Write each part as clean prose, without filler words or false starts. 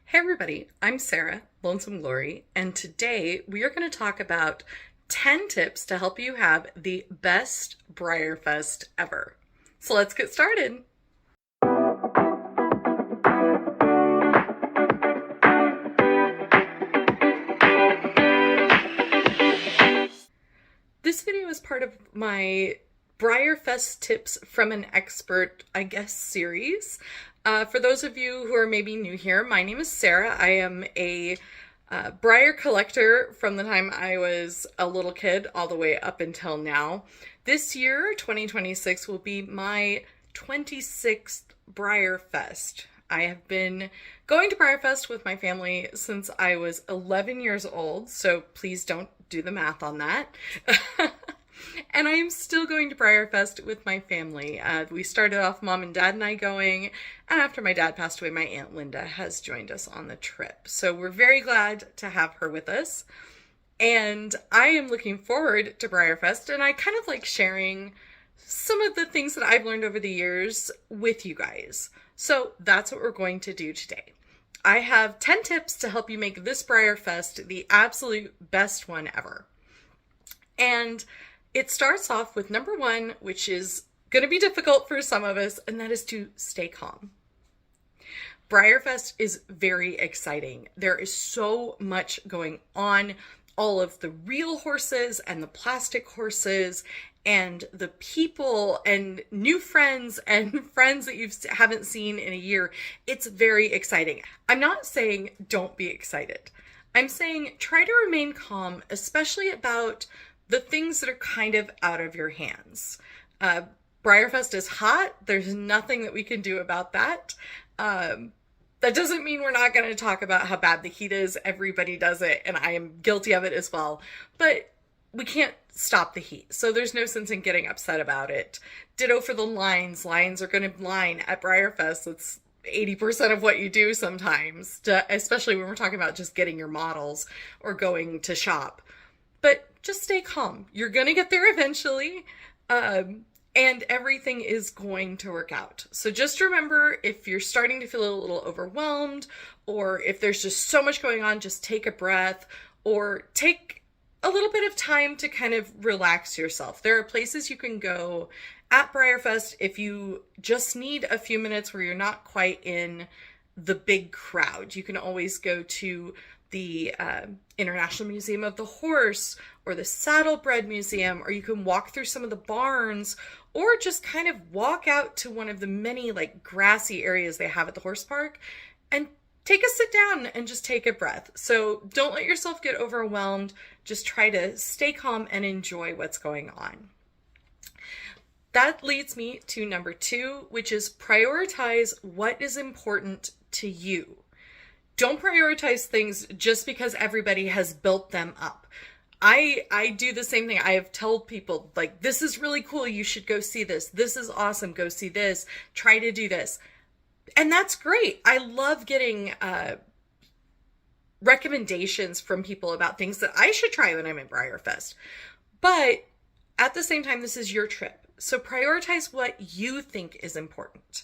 Hey everybody, I'm Sarah, Lonesome Glory, and today we are going to talk about 10 tips to help you have the best BREYERFEST ever. So let's get started. This video is part of my BREYERFEST tips from an expert, series. For those of you who are maybe new here, my name is Sarah. I am a briar collector from the time I was a little kid all the way up until now. This year, 2026, will be my 26th BREYERFEST. I have been going to BREYERFEST with my family since I was 11 years old, so please don't do the math on that. And I am still going to BREYERFEST with my family. We started off mom and dad and I going, and after my dad passed away, my Aunt Linda has joined us on the trip. So we're very glad to have her with us. And I am looking forward to BREYERFEST, and I kind of like sharing some of the things that I've learned over the years with you guys. So that's what we're going to do today. I have 10 tips to help you make this BREYERFEST the absolute best one ever. And it starts off with number one, which is going to be difficult for some of us, and that is to stay calm. BREYERFEST is very exciting. There is so much going on. All of the real horses and the plastic horses and the people and new friends and friends that you haven't seen in a year. It's very exciting. I'm not saying don't be excited. I'm saying try to remain calm, especially about the things that are kind of out of your hands. BREYERFEST is hot. There's nothing that we can do about that. That doesn't mean we're not going to talk about how bad the heat is. Everybody does it, and I am guilty of it as well. But we can't stop the heat, so there's no sense in getting upset about it. Ditto for the lines. Lines are going to line at BREYERFEST. That's 80% of what you do sometimes, especially when we're talking about just getting your models or going to shop. But just stay calm. You're going to get there eventually, and everything is going to work out. So just remember, if you're starting to feel a little overwhelmed, or if there's just so much going on, just take a breath, or take a little bit of time to kind of relax yourself. There are places you can go at BREYERFEST if you just need a few minutes where you're not quite in the big crowd. You can always go to the International Museum of the Horse or the Saddlebred Museum, or you can walk through some of the barns, or just kind of walk out to one of the many like grassy areas they have at the horse park and take a sit down and just take a breath. So don't let yourself get overwhelmed. Just try to stay calm and enjoy what's going on. That leads me to number two, which is prioritize what is important to you. Don't prioritize things just because everybody has built them up. I do the same thing. I have told people, like, this is really cool. You should go see this. This is awesome. Go see this. Try to do this. And that's great. I love getting recommendations from people about things that I should try when I'm at BREYERFEST. But at the same time, this is your trip. So prioritize what you think is important.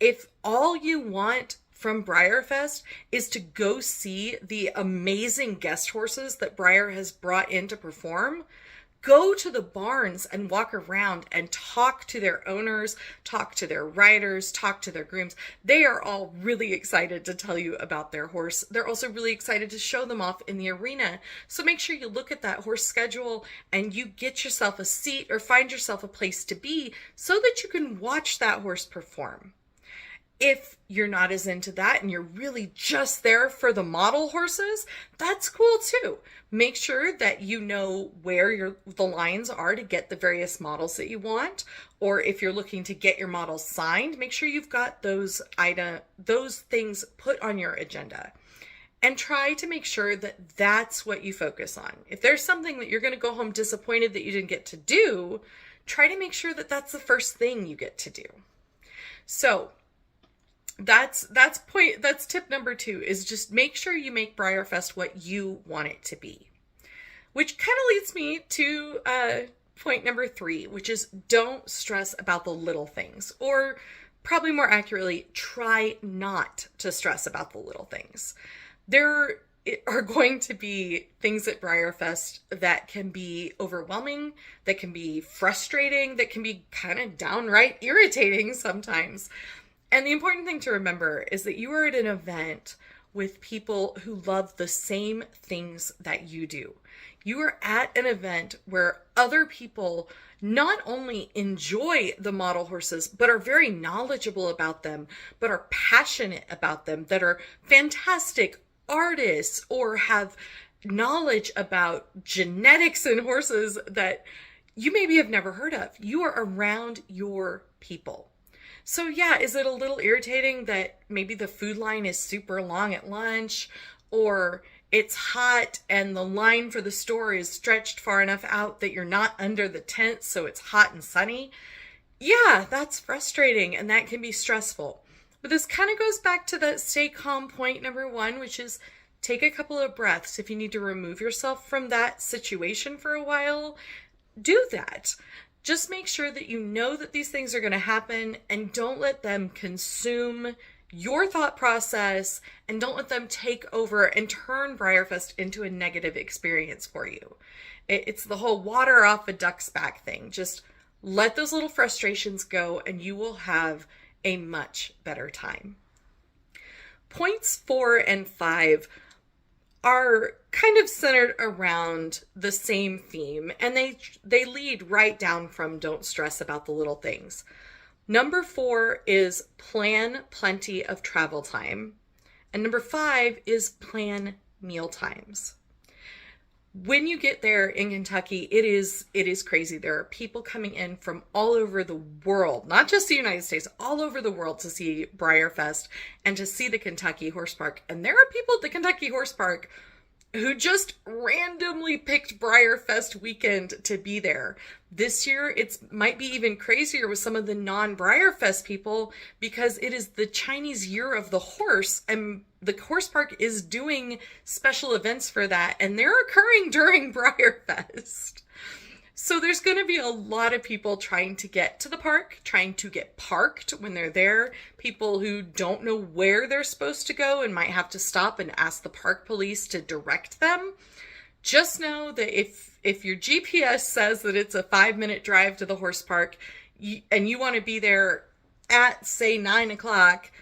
If all you want from BREYERFEST is to go see the amazing guest horses that Breyer has brought in to perform, go to the barns and walk around and talk to their owners, talk to their riders, talk to their grooms. They are all really excited to tell you about their horse. They're also really excited to show them off in the arena. So make sure you look at that horse schedule and you get yourself a seat or find yourself a place to be so that you can watch that horse perform. If you're not as into that and you're really just there for the model horses, that's cool too. Make sure that you know where the lines are to get the various models that you want. Or if you're looking to get your models signed, make sure you've got those things put on your agenda. And try to make sure that that's what you focus on. If there's something that you're going to go home disappointed that you didn't get to do, try to make sure that that's the first thing you get to do. So that's tip number two, is just make sure you make BREYERFEST what you want it to be. Which kind of leads me to point number three, which is don't stress about the little things, or probably more accurately, try not to stress about the little things. There are going to be things at BREYERFEST that can be overwhelming, that can be frustrating, that can be kind of downright irritating sometimes. And the important thing to remember is that you are at an event with people who love the same things that you do. You are at an event where other people not only enjoy the model horses, but are very knowledgeable about them, but are passionate about them, that are fantastic artists or have knowledge about genetics in horses that you maybe have never heard of. You are around your people. So yeah, is it a little irritating that maybe the food line is super long at lunch, or it's hot and the line for the store is stretched far enough out that you're not under the tent, so it's hot and sunny? Yeah, that's frustrating and that can be stressful. But this kind of goes back to that stay calm point number one, which is take a couple of breaths. If you need to remove yourself from that situation for a while, do that. Just make sure that you know that these things are going to happen and don't let them consume your thought process, and don't let them take over and turn BREYERFEST into a negative experience for you. It's the whole water off a duck's back thing. Just let those little frustrations go and you will have a much better time. Points 4 and 5 are kind of centered around the same theme, and they lead right down from don't stress about the little things. Number 4 is plan plenty of travel time. And number 5 is plan meal times. When you get there in Kentucky, it is crazy. There are people coming in from all over the world, not just the United States, all over the world to see BREYERFEST and to see the Kentucky Horse Park. And there are people at the Kentucky Horse Park who just randomly picked BREYERFEST weekend to be there. This year, it might be even crazier with some of the non-BREYERFEST people because it is the Chinese Year of the Horse, and the horse park is doing special events for that, and they're occurring during BREYERFEST. So there's going to be a lot of people trying to get to the park, trying to get parked when they're there, people who don't know where they're supposed to go and might have to stop and ask the park police to direct them. Just know that if your GPS says that it's a 5-minute drive to the horse park and you want to be there at, say, 9 o'clock,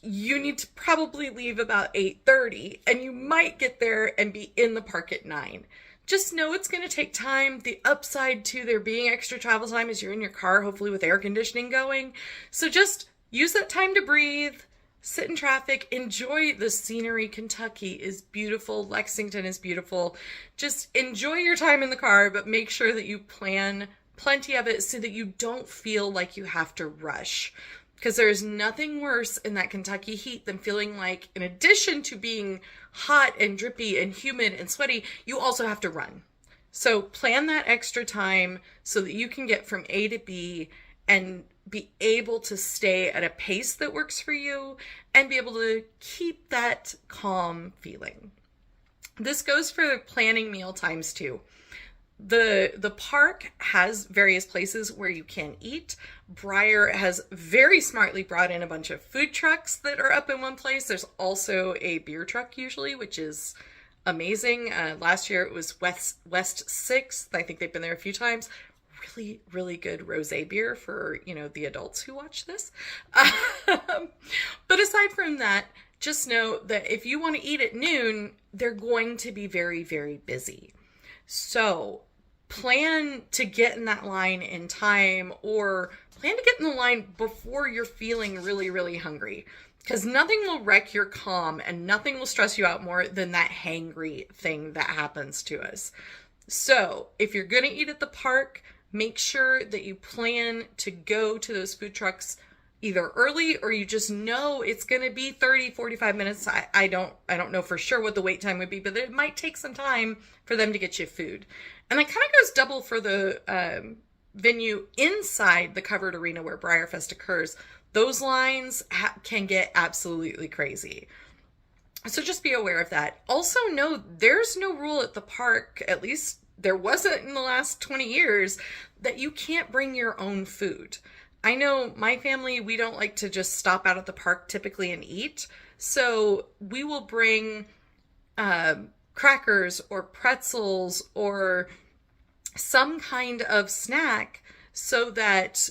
you need to probably leave about 8:30, and you might get there and be in the park at 9. Just know it's going to take time. The upside to there being extra travel time is you're in your car, hopefully with air conditioning going. So just use that time to breathe, sit in traffic, enjoy the scenery. Kentucky is beautiful. Lexington is beautiful. Just enjoy your time in the car, but make sure that you plan plenty of it so that you don't feel like you have to rush. Because there's nothing worse in that Kentucky heat than feeling like, in addition to being hot and drippy and humid and sweaty, you also have to run. So plan that extra time so that you can get from A to B and be able to stay at a pace that works for you and be able to keep that calm feeling. This goes for planning meal times too. The park has various places where you can eat. Breyer has very smartly brought in a bunch of food trucks that are up in one place. There's also a beer truck usually, which is amazing. Last year it was West 6th. I think they've been there a few times. Really, really good rosé beer for, the adults who watch this. But aside from that, just know that if you want to eat at noon, they're going to be very, very busy. So plan to get in that line in time, or plan to get in the line before you're feeling really, really hungry. Because nothing will wreck your calm and nothing will stress you out more than that hangry thing that happens to us. So if you're going to eat at the park, make sure that you plan to go to those food trucks either early, or you just know it's going to be 30, 45 minutes. I don't know for sure what the wait time would be, but it might take some time for them to get you food. And that kind of goes double for the venue inside the covered arena where BREYERFEST occurs. Those lines can get absolutely crazy. So just be aware of that. Also know there's no rule at the park, at least there wasn't in the last 20 years, that you can't bring your own food. I know my family, we don't like to just stop out at the park typically and eat. So we will bring uh, crackers or pretzels or some kind of snack so that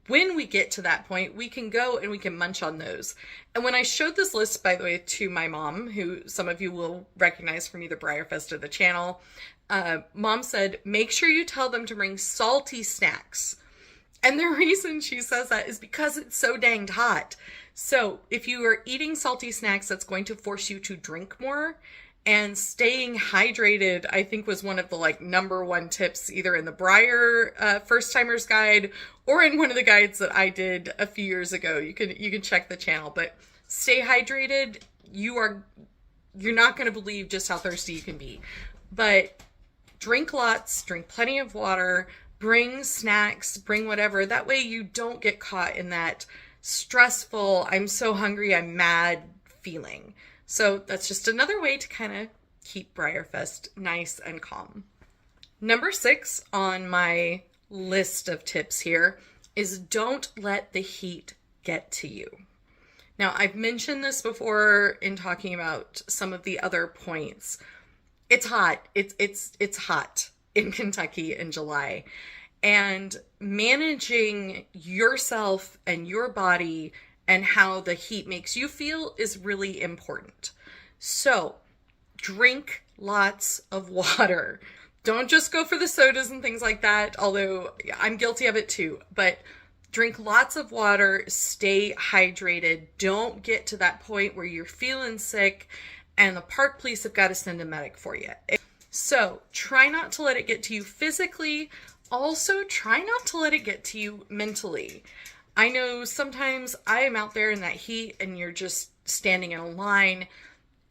when we get to that point, we can go and we can munch on those. And when I showed this list, by the way, to my mom, who some of you will recognize from either BREYERFEST or the channel, mom said, make sure you tell them to bring salty snacks. And the reason she says that is because it's so danged hot. So if you are eating salty snacks, that's going to force you to drink more. And staying hydrated, I think, was one of the number one tips, either in the Breyer First Timers Guide or in one of the guides that I did a few years ago. You can check the channel, but stay hydrated. You're not going to believe just how thirsty you can be. But drink lots, drink plenty of water, bring snacks, bring whatever. That way you don't get caught in that stressful, I'm so hungry, I'm mad feeling. So that's just another way to kind of keep BREYERFEST nice and calm. Number 6 on my list of tips here is don't let the heat get to you. Now, I've mentioned this before in talking about some of the other points. It's hot. It's hot in Kentucky in July. And managing yourself and your body and how the heat makes you feel is really important. So, drink lots of water. Don't just go for the sodas and things like that, although I'm guilty of it too. But drink lots of water, stay hydrated. Don't get to that point where you're feeling sick and the park police have got to send a medic for you. So, try not to let it get to you physically. Also, try not to let it get to you mentally. I know sometimes I am out there in that heat and you're just standing in a line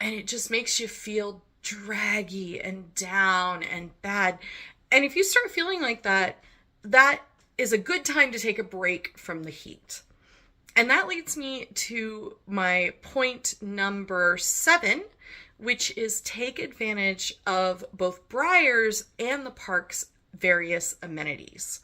and it just makes you feel draggy and down and bad. And if you start feeling like that, that is a good time to take a break from the heat. And that leads me to my point number 7, which is take advantage of both Breyer's and the park's various amenities.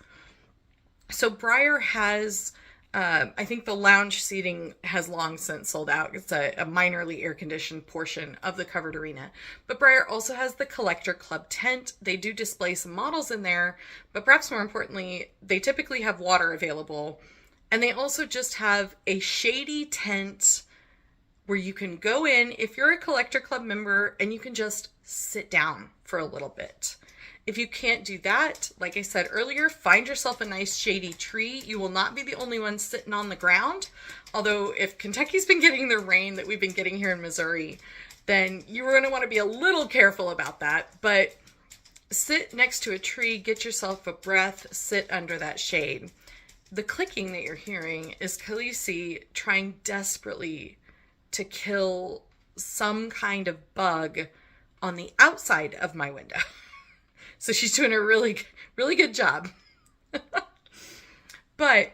So Breyer has I think the lounge seating has long since sold out. It's a minorly air-conditioned portion of the covered arena. But Breyer also has the Collector Club tent. They do display some models in there, but perhaps more importantly, they typically have water available. And they also just have a shady tent where you can go in if you're a Collector Club member and you can just sit down for a little bit. If you can't do that, like I said earlier, find yourself a nice shady tree. You will not be the only one sitting on the ground. Although if Kentucky's been getting the rain that we've been getting here in Missouri, then you're going to want to be a little careful about that. But sit next to a tree, get yourself a breath, sit under that shade. The clicking that you're hearing is Khaleesi trying desperately to kill some kind of bug on the outside of my window. So she's doing a really, really good job. But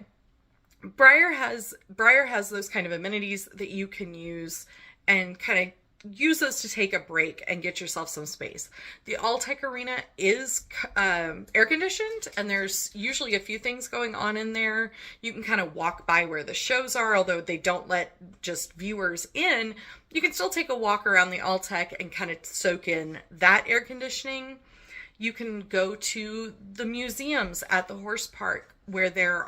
Breyer has those kind of amenities that you can use and kind of use those to take a break and get yourself some space. The Alltech Arena is air conditioned, and there's usually a few things going on in there. You can kind of walk by where the shows are, although they don't let just viewers in. You can still take a walk around the Alltech and kind of soak in that air conditioning. You can go to the museums at the horse park where there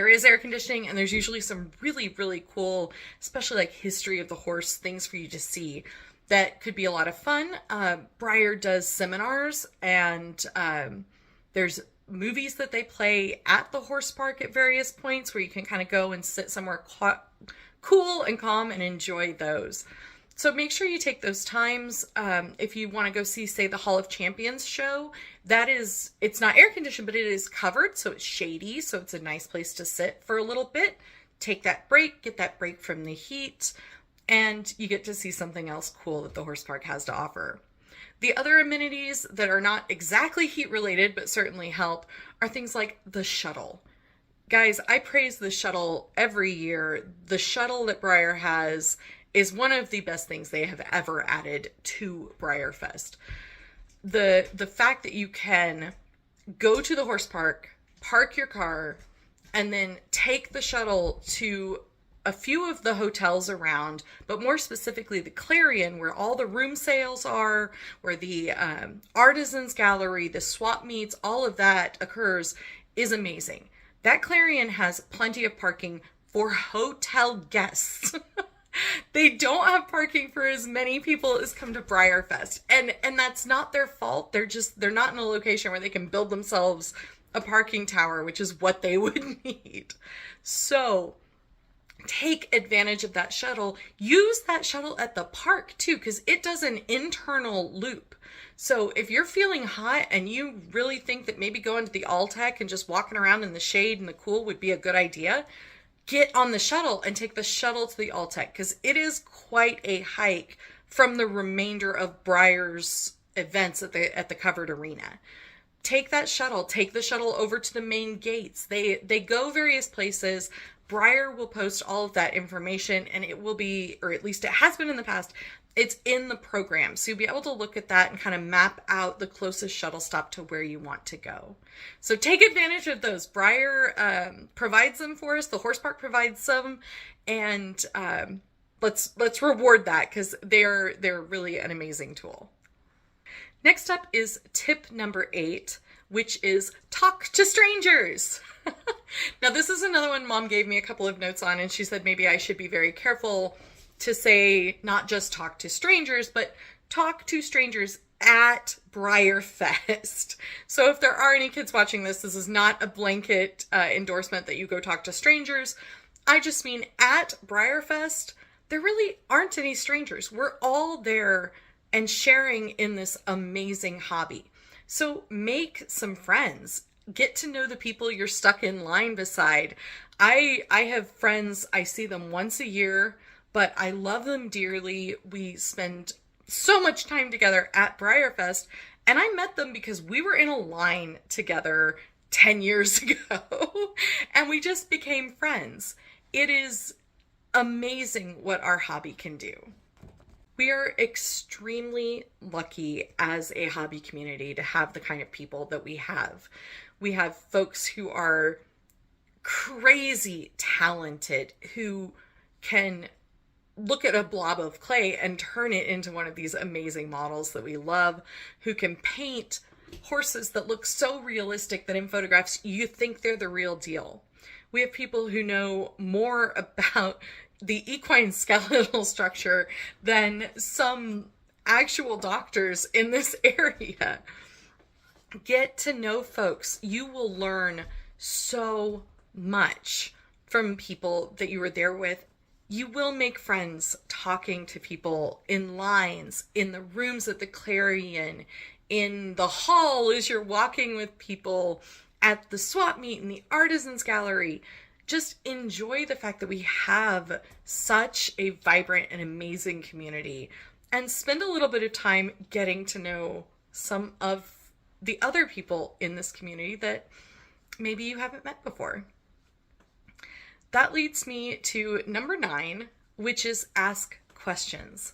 is air conditioning, and there's usually some really, really cool, especially like history of the horse, things for you to see that could be a lot of fun. Breyer does seminars, and there's movies that they play at the horse park at various points where you can kind of go and sit somewhere cool and calm and enjoy those. So make sure you take those times. If you want to go see, say, the Hall of Champions show, it's not air conditioned, but it is covered, so it's shady, so it's a nice place to sit for a little bit. Take that break, get that break from the heat, and you get to see something else cool that the horse park has to offer. The other amenities that are not exactly heat related, but certainly help, are things like the shuttle. Guys, I praise the shuttle every year. The shuttle that Breyer has is one of the best things they have ever added to BREYERFEST. The fact that you can go to the horse park, park your car, and then take the shuttle to a few of the hotels around, but more specifically the Clarion, where all the room sales are, where the Artisans Gallery, the swap meets, all of that occurs, is amazing. That Clarion has plenty of parking for hotel guests. They don't have parking for as many people as come to BREYERFEST. And that's not their fault. They're not in a location where they can build themselves a parking tower, which is what they would need. So take advantage of that shuttle. Use that shuttle at the park too, because it does an internal loop. So if you're feeling hot and you really think that maybe going to the Alltech and just walking around in the shade and the cool would be a good idea, get on the shuttle and take the shuttle to the Alltech, because it is quite a hike from the remainder of Breyer's events at the covered arena. Take that shuttle, take the shuttle over to the main gates. They go various places. Breyer will post all of that information, and it will be, or at least it has been in the past, it's in the program. So you'll be able to look at that and kind of map out the closest shuttle stop to where you want to go. So take advantage of those. Breyer provides them for us. The horse park provides some, and let's reward that, because they're really an amazing tool. Next up is tip number 8, which is talk to strangers. Now, this is another one Mom gave me a couple of notes on, and she said maybe I should be very careful to say not just talk to strangers, but talk to strangers at BREYERFEST. So if there are any kids watching this, this is not a blanket endorsement that you go talk to strangers. I just mean at BREYERFEST, there really aren't any strangers. We're all there and sharing in this amazing hobby. So make some friends. Get to know the people you're stuck in line beside. I have friends, I see them once a year, but I love them dearly. We spend so much time together at BREYERFEST, and I met them because we were in a line together 10 years ago, and we just became friends. It is amazing what our hobby can do. We are extremely lucky as a hobby community to have the kind of people that we have. We have folks who are crazy talented, who can look at a blob of clay and turn it into one of these amazing models that we love, who can paint horses that look so realistic that in photographs you think they're the real deal. We have people who know more about the equine skeletal structure than some actual doctors in this area. Get to know folks. You will learn so much from people that you were there with. You will make friends talking to people in lines, in the rooms at the Clarion, in the hall as you're walking with people, at the swap meet, in the Artisans Gallery. Just enjoy the fact that we have such a vibrant and amazing community, and spend a little bit of time getting to know some of the other people in this community that maybe you haven't met before. That leads me to number 9, which is ask questions.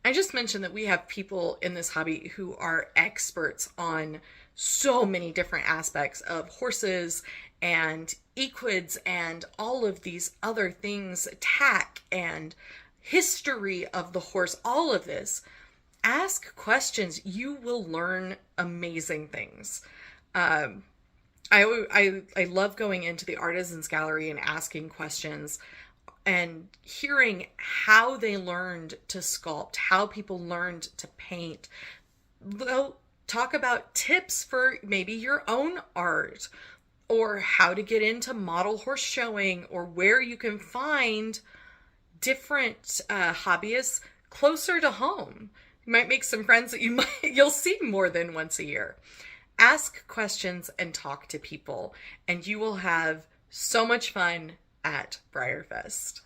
I just mentioned that we have people in this hobby who are experts on so many different aspects of horses and equids and all of these other things, tack and history of the horse, all of this. Ask questions. You will learn amazing things. I love going into the Artisans Gallery and asking questions and hearing how they learned to sculpt, how people learned to paint. They'll talk about tips for maybe your own art, or how to get into model horse showing, or where you can find different hobbyists closer to home. You might make some friends that you'll see more than once a year. Ask questions and talk to people, and you will have so much fun at BREYERFEST.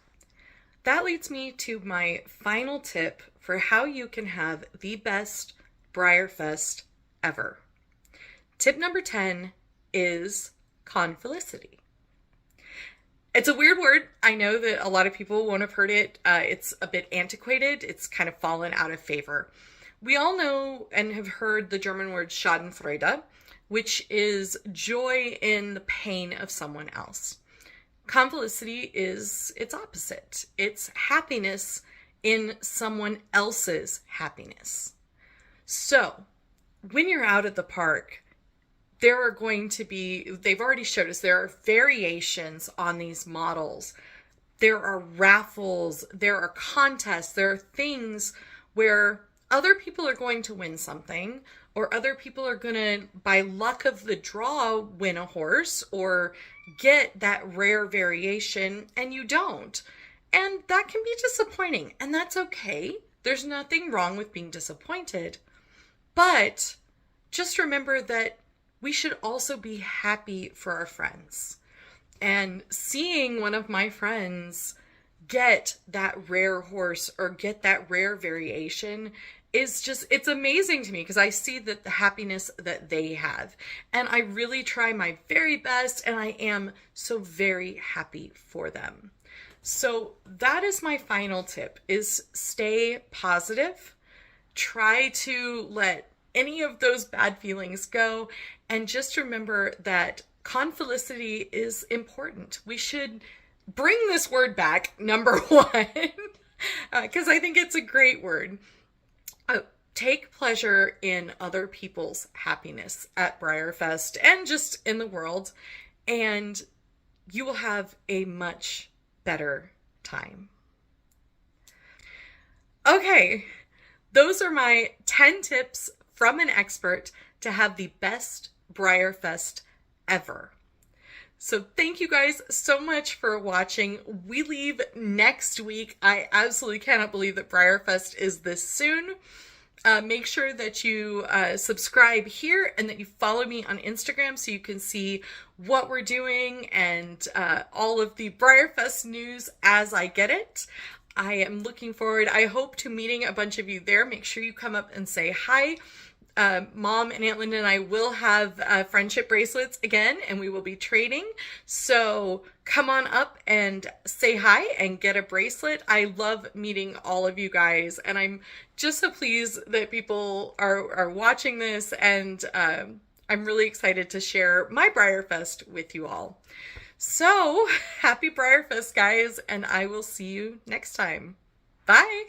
That leads me to my final tip for how you can have the best BREYERFEST ever. Tip number 10 is confelicity. It's a weird word. I know that a lot of people won't have heard it. It's a bit antiquated. It's kind of fallen out of favor. We all know and have heard the German word Schadenfreude, which is joy in the pain of someone else. Confelicity is its opposite. It's happiness in someone else's happiness. So, when you're out at the park, there are going to be, they've already showed us, there are variations on these models. There are raffles, there are contests, there are things where other people are going to win something, or other people are going to, by luck of the draw, win a horse or get that rare variation, and you don't. And that can be disappointing, and that's okay. There's nothing wrong with being disappointed. But just remember that we should also be happy for our friends. And seeing one of my friends get that rare horse or get that rare variation is just, it's amazing to me because I see that the happiness that they have. And I really try my very best, and I am so very happy for them. So that is my final tip, is stay positive. Try to let any of those bad feelings go, and just remember that confelicity is important. We should bring this word back, number one, because I think it's a great word. Take pleasure in other people's happiness at BREYERFEST and just in the world, and you will have a much better time. Okay, those are my 10 tips from an expert to have the best BREYERFEST ever. So thank you guys so much for watching. We leave next week. I absolutely cannot believe that BREYERFEST is this soon. Make sure that you subscribe here and that you follow me on Instagram so you can see what we're doing and all of the BREYERFEST news as I get it. I am looking forward, I hope, to meeting a bunch of you there. Make sure you come up and say hi. Mom and Aunt Linda and I will have friendship bracelets again, and we will be trading. So come on up and say hi and get a bracelet. I love meeting all of you guys, and I'm just so pleased that people are watching this, and I'm really excited to share my BREYERFEST with you all. So happy BREYERFEST, guys, and I will see you next time. Bye!